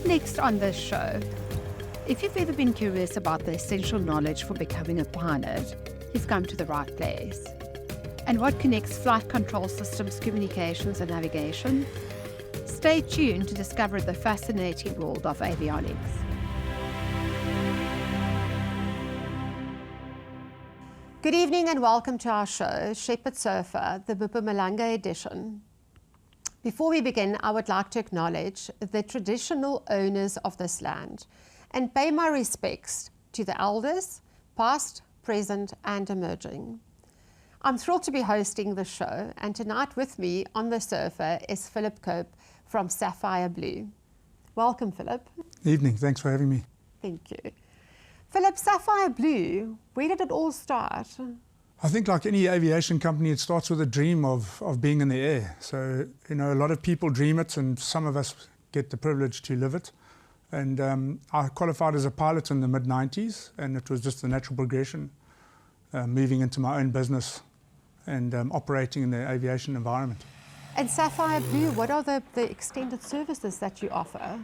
Up next on this show, if you've ever been curious about the essential knowledge for becoming a pilot, you've come to the right place. And what connects flight control systems, communications, and navigation? Stay tuned to discover the fascinating world of avionics. Good evening and welcome to our show, Shepherd Sofa, the Mpumalanga edition. Before we begin, I would like to acknowledge the traditional owners of this land and pay my respects to the elders, past, present, and emerging. I'm thrilled to be hosting the show, and tonight with me on the sofa is Philip Cope from Sapphire Blue. Welcome, Philip. Evening, thanks for having me. Thank you. Philip, Sapphire Blue, where did it all start? I think like any aviation company, it starts with a dream of being in the air. So, you know, a lot of people dream it and some of us get the privilege to live it. And I qualified as a pilot in the mid-90s, and it was just the natural progression, moving into my own business and operating in the aviation environment. And Sapphire Blue, what are the extended services that you offer?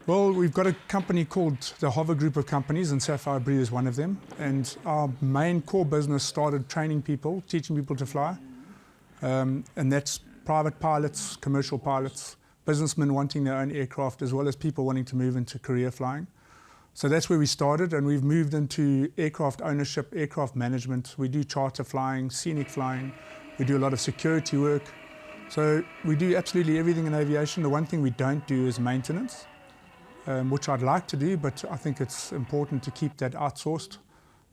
Well, we've got a company called the Hover Group of companies, and Sapphire Blue is one of them. And our main core business started training people, teaching people to fly. And that's private pilots, commercial pilots, businessmen wanting their own aircraft, as well as people wanting to move into career flying. So that's where we started, and we've moved into aircraft ownership, aircraft management. We do charter flying, scenic flying. We do a lot of security work. So we do absolutely everything in aviation. The one thing we don't do is maintenance. Which I'd like to do, but I think it's important to keep that outsourced,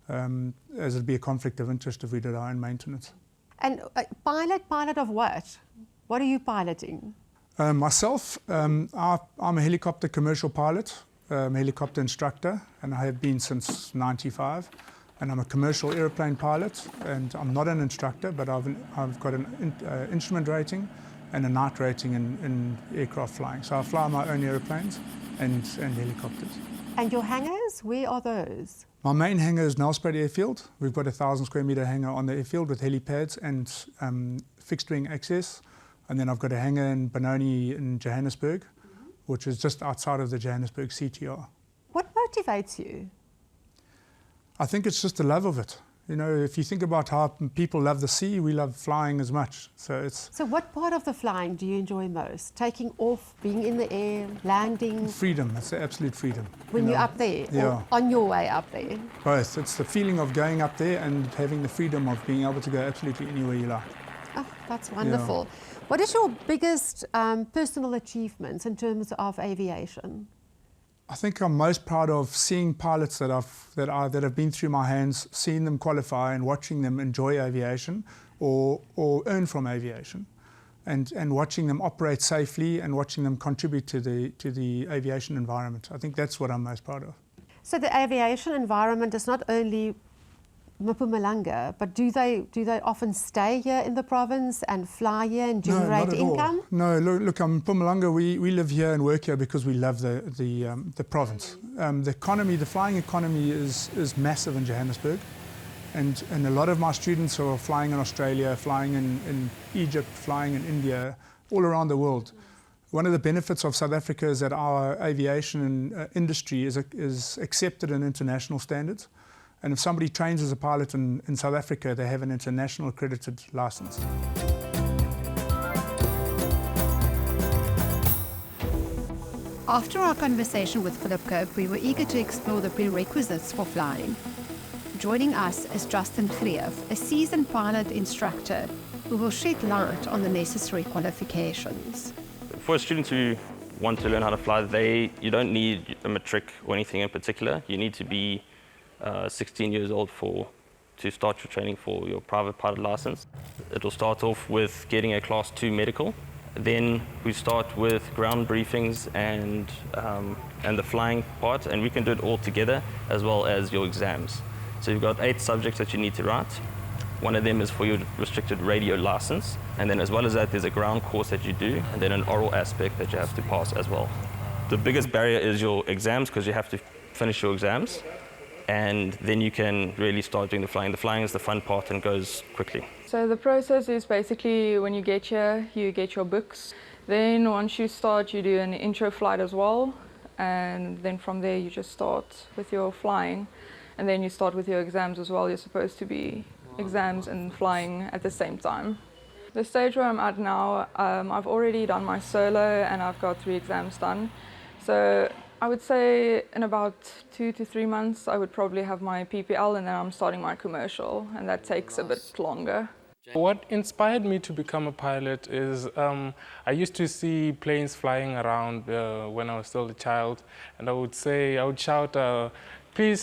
as it'd be a conflict of interest if we did our own maintenance. And pilot of what? What are you piloting? Myself, I'm a helicopter commercial pilot, helicopter instructor, and I have been since '95. And I'm a commercial airplane pilot, and I'm not an instructor, but I've got an instrument rating and a night rating in aircraft flying. So I fly my own airplanes and helicopters. And your hangars, where are those? My main hangar is Nelspruit Airfield. We've got a 1,000 square metre hangar on the airfield with helipads and fixed wing access. And then I've got a hangar in Benoni in Johannesburg, which is just outside of the Johannesburg CTR. What motivates you? I think it's just the love of it. You know, if you think about how people love the sea, we love flying as much. So what part of the flying do you enjoy most? Taking off, being in the air, landing? Freedom, it's the absolute freedom. When you're up there, or on your way up there? Both. It's the feeling of going up there and having the freedom of being able to go absolutely anywhere you like. Oh, that's wonderful. Yeah. What is your biggest personal achievements in terms of aviation? I think I'm most proud of seeing pilots that have been through my hands, seeing them qualify and watching them enjoy aviation or earn from aviation, and watching them operate safely and watching them contribute to the aviation environment. I think that's what I'm most proud of. So the aviation environment is not only Mpumalanga, but do they often stay here in the province and fly here and generate income? No, look, Mpumalanga, we live here and work here because we love the province. The economy, the flying economy is massive in Johannesburg, and a lot of my students are flying in Australia, flying in Egypt, flying in India, all around the world. One of the benefits of South Africa is that our aviation industry is accepted in international standards. And if somebody trains as a pilot in South Africa, they have an international accredited license. After our conversation with Philip Cope, we were eager to explore the prerequisites for flying. Joining us is Justin Greef, a seasoned pilot instructor who will shed light on the necessary qualifications. For students who want to learn how to fly, you don't need a matric or anything in particular. You need to be 16 years old to start your training for your private pilot license. It will start off with getting a Class 2 medical. Then we start with ground briefings and the flying part, and we can do it all together as well as your exams. So you've got 8 subjects that you need to write. One of them is for your restricted radio license, and then as well as that there's a ground course that you do, and then an oral aspect that you have to pass as well. The biggest barrier is your exams, because you have to finish your exams, and then you can really start doing the flying. The flying is the fun part and goes quickly. So the process is basically when you get here, you get your books. Then once you start, you do an intro flight as well. and then from there you just start with your flying, and then you start with your exams as well. You're supposed to be exams and flying at the same time. The stage where I'm at now, I've already done my solo and I've got 3 exams done. So I would say in about 2 to 3 months I would probably have my PPL, and then I'm starting my commercial, and that takes a bit longer. What inspired me to become a pilot is I used to see planes flying around when I was still a child, and I would shout, please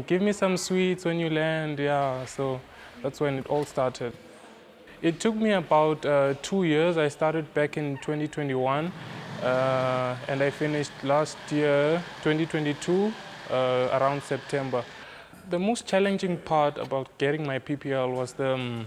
give me some sweets when you land. Yeah, so that's when it all started. It took me about 2 years. I started back in 2021 and I finished last year, 2022, around September. The most challenging part about getting my PPL was the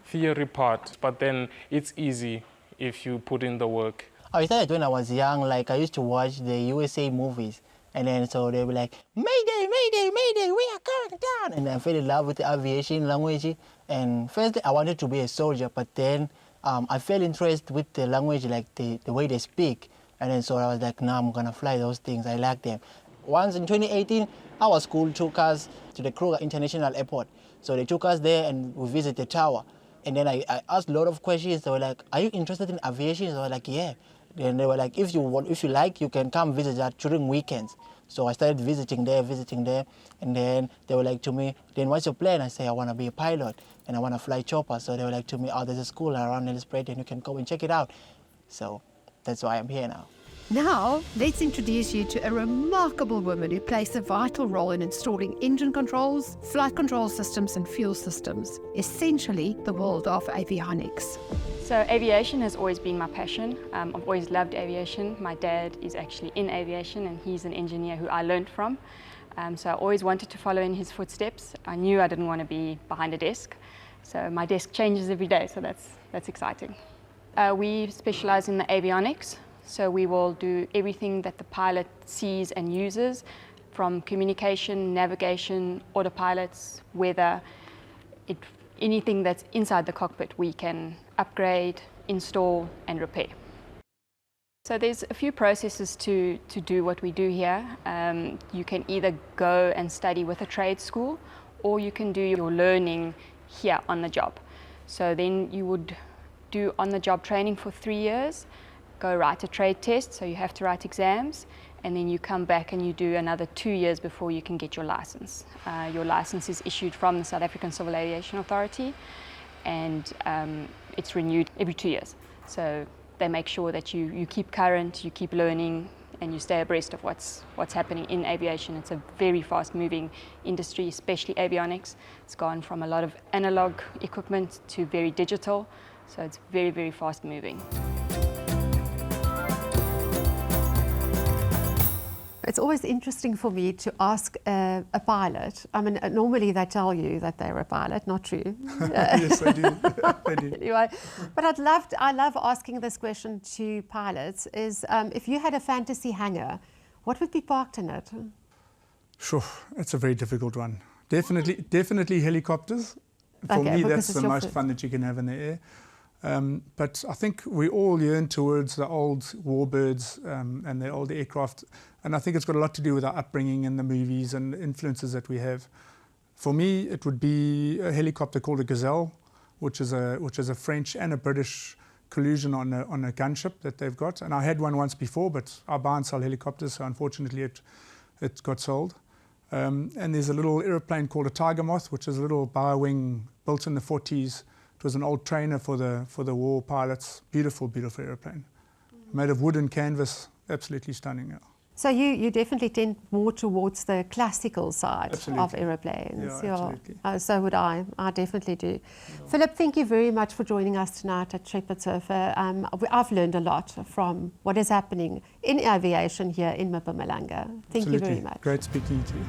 theory part, but then it's easy if you put in the work. I started when I was young. Like, I used to watch the USA movies, and then so they were like, Mayday, Mayday, Mayday, we are coming down. And I fell in love with the aviation language. And first I wanted to be a soldier, but then I fell interested with the language, like the way they speak. And then so I was like, nah, I'm gonna fly those things, I like them. Once in 2018, our school took us to the Kruger International Airport. So they took us there and we visited the tower. And then I asked a lot of questions. They were like, are you interested in aviation? So I was like, yeah. Then they were like, if you like, you can come visit that during weekends. So I started visiting there, and then they were like to me, then what's your plan? I say, I want to be a pilot, and I want to fly chopper. So they were like to me, oh, there's a school around Nelspruit, and you can go and check it out. So that's why I'm here now. Now, let's introduce you to a remarkable woman who plays a vital role in installing engine controls, flight control systems and fuel systems, essentially the world of avionics. So aviation has always been my passion. I've always loved aviation. My dad is actually in aviation and he's an engineer who I learned from. So I always wanted to follow in his footsteps. I knew I didn't want to be behind a desk. So my desk changes every day, so that's exciting. We specialize in the avionics. So we will do everything that the pilot sees and uses, from communication, navigation, autopilots, weather, anything that's inside the cockpit we can upgrade, install and repair. So there's a few processes to do what we do here. You can either go and study with a trade school, or you can do your learning here on the job. So then you would do on-the-job training for 3 years, go write a trade test, so you have to write exams, and then you come back and you do another 2 years before you can get your license. Your license is issued from the South African Civil Aviation Authority, and it's renewed every 2 years. So they make sure that you keep current, you keep learning, and you stay abreast of what's happening in aviation. It's a very fast-moving industry, especially avionics. It's gone from a lot of analog equipment to very digital, so it's very, very fast-moving. It's always interesting for me to ask a pilot. I mean, normally they tell you that they're a pilot, not true. Yes, I do. I do. Anyway, but I love asking this question to pilots, is if you had a fantasy hangar, what would be parked in it? Sure, it's a very difficult one. Definitely helicopters. For me, that's the most fun that you can have in the air. But I think we all yearn towards the old warbirds and the old aircraft, and I think it's got a lot to do with our upbringing and the movies and the influences that we have. For me, it would be a helicopter called a Gazelle, which is a French and a British collusion on a gunship that they've got. And I had one once before, but I buy and sell helicopters, so unfortunately it got sold. And there's a little aeroplane called a Tiger Moth, which is a little bow wing built in the 40s. It was an old trainer for the war pilots. Beautiful, beautiful airplane. Made of wood and canvas, absolutely stunning. Yeah. So you definitely tend more towards the classical side of aeroplanes. Yeah, absolutely. So would I. I definitely do. Yeah. Philip, thank you very much for joining us tonight at Shepherd Surfer. I've learned a lot from what is happening in aviation here in Mpumalanga. Thank you very much. Great speaking to you.